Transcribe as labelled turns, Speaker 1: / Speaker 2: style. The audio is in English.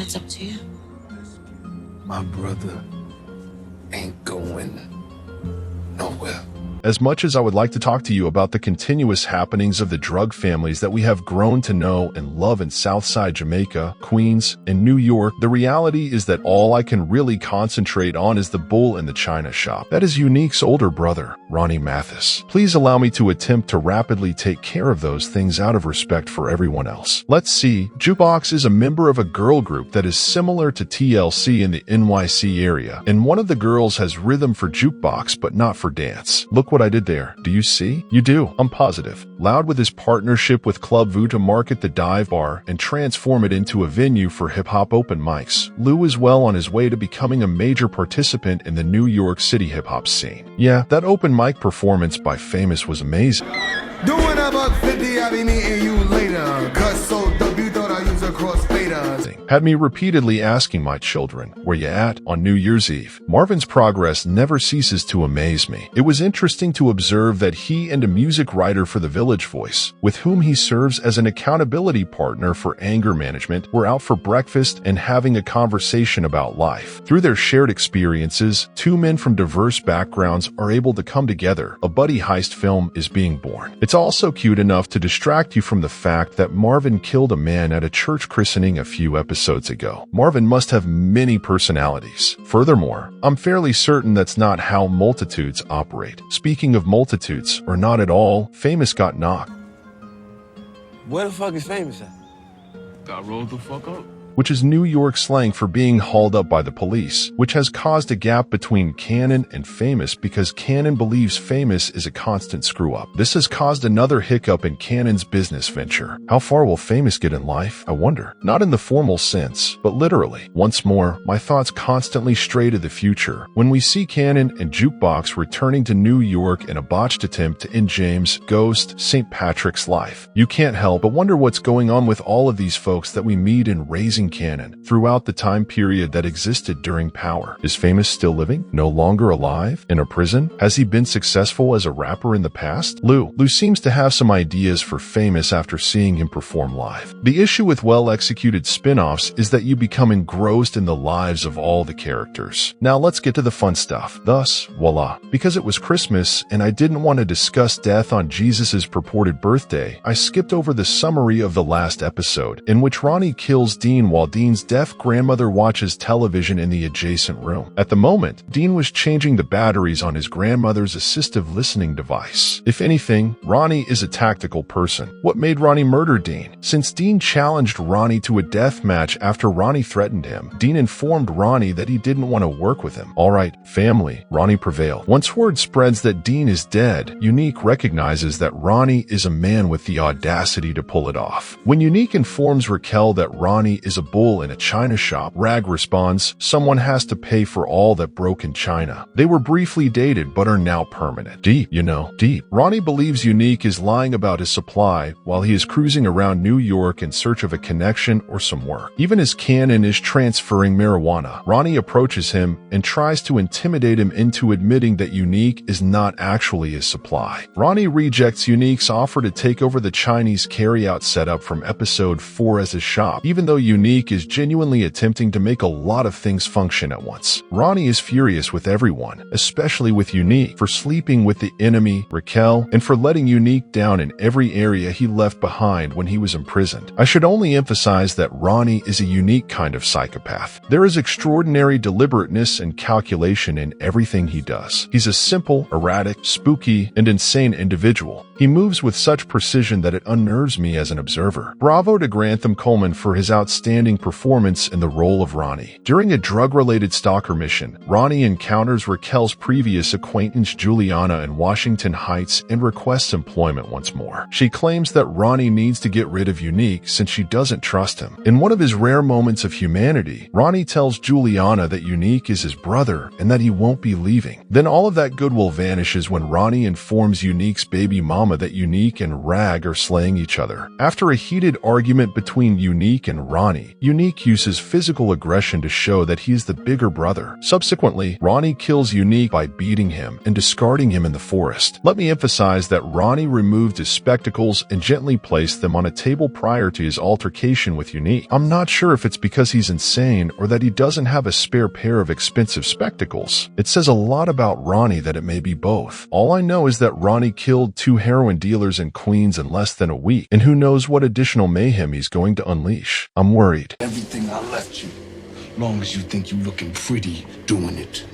Speaker 1: it's up to you.
Speaker 2: My brother ain't going nowhere.
Speaker 3: As much as I would like to talk to you about the continuous happenings of the drug families that we have grown to know and love in Southside Jamaica, Queens, and New York, the reality is that all I can really concentrate on is the bull in the china shop. That is Unique's older brother, Ronnie Mathis. Please allow me to attempt to rapidly take care of those things out of respect for everyone else. Let's see. Jukebox is a member of a girl group that is similar to TLC in the NYC area, and one of the girls has rhythm for jukebox but not for dance. Look what I did there. Do you see? You do. I'm positive. Loud with his partnership with Club Vu to market the dive bar and transform it into a venue for hip-hop open mics. Lou is well on his way to becoming a major participant in the New York City hip-hop scene. Yeah, that open mic performance by Famous was amazing.
Speaker 4: Doing about 50, I'll be meeting you later. Cause so dope, you thought I used a crossfader.
Speaker 3: Had me repeatedly asking my children, where you at on New Year's Eve? Marvin's progress never ceases to amaze me. It was interesting to observe that he and a music writer for the Village Voice, with whom he serves as an accountability partner for anger management, were out for breakfast and having a conversation about life. Through their shared experiences, two men from diverse backgrounds are able to come together. A buddy heist film is being born. It's also cute enough to distract you from the fact that Marvin killed a man at a church christening a few episodes ago. Marvin must have many personalities. Furthermore, I'm fairly certain that's not how multitudes operate. Speaking of multitudes, or not at all, Famous got knocked.
Speaker 5: Where the fuck is Famous at?
Speaker 2: Got rolled the fuck up.
Speaker 3: Which is New York slang for being hauled up by the police, which has caused a gap between Kanan and Famous because Kanan believes Famous is a constant screw-up. This has caused another hiccup in Kanan's business venture. How far will Famous get in life, I wonder? Not in the formal sense, but literally. Once more, my thoughts constantly stray to the future when we see Kanan and Jukebox returning to New York in a botched attempt to end James' ghost St. Patrick's life. You can't help but wonder what's going on with all of these folks that we meet in Raising Kanan throughout the time period that existed during Power. Is Famous still living? No longer alive? In a prison? Has he been successful as a rapper in the past? Lou seems to have some ideas for Famous after seeing him perform live. The issue with well-executed spin-offs is that you become engrossed in the lives of all the characters. Now let's get to the fun stuff. Thus, voila. Because it was Christmas and I didn't want to discuss death on Jesus' purported birthday, I skipped over the summary of the last episode, in which Ronnie kills Dean while Dean's deaf grandmother watches television in the adjacent room. At the moment, Dean was changing the batteries on his grandmother's assistive listening device. If anything, Ronnie is a tactical person. What made Ronnie murder Dean? Since Dean challenged Ronnie to a death match after Ronnie threatened him, Dean informed Ronnie that he didn't want to work with him. Alright, family, Ronnie prevailed. Once word spreads that Dean is dead, Unique recognizes that Ronnie is a man with the audacity to pull it off. When Unique informs Raquel that Ronnie is a bull in a china shop, Rag responds, someone has to pay for all that broke in China. They were briefly dated but are now permanent. Deep, deep. Ronnie believes Unique is lying about his supply while he is cruising around New York in search of a connection or some work. Even as Kanan is transferring marijuana, Ronnie approaches him and tries to intimidate him into admitting that Unique is not actually his supply. Ronnie rejects Unique's offer to take over the Chinese carry-out setup from episode 4 as his shop, even though Unique is genuinely attempting to make a lot of things function at once. Ronnie is furious with everyone, especially with Unique, for sleeping with the enemy, Raquel, and for letting Unique down in every area he left behind when he was imprisoned. I should only emphasize that Ronnie is a unique kind of psychopath. There is extraordinary deliberateness and calculation in everything he does. He's a simple, erratic, spooky, and insane individual. He moves with such precision that it unnerves me as an observer. Bravo to Grantham Coleman for his outstanding performance in the role of Ronnie. During a drug-related stalker mission, Ronnie encounters Raquel's previous acquaintance Juliana in Washington Heights and requests employment once more. She claims that Ronnie needs to get rid of Unique since she doesn't trust him. In one of his rare moments of humanity, Ronnie tells Juliana that Unique is his brother and that he won't be leaving. Then all of that goodwill vanishes when Ronnie informs Unique's baby mama that Unique and Rag are slaying each other. After a heated argument between Unique and Ronnie, Ronnie. Unique uses physical aggression to show that he is the bigger brother. Subsequently, Ronnie kills Unique by beating him and discarding him in the forest. Let me emphasize that Ronnie removed his spectacles and gently placed them on a table prior to his altercation with Unique. I'm not sure if it's because he's insane or that he doesn't have a spare pair of expensive spectacles. It says a lot about Ronnie that it may be both. All I know is that Ronnie killed 2 heroin dealers in Queens in less than a week, and who knows what additional mayhem he's going to unleash. I'm worried.
Speaker 2: Everything I left you, long as you think you looking pretty doing it.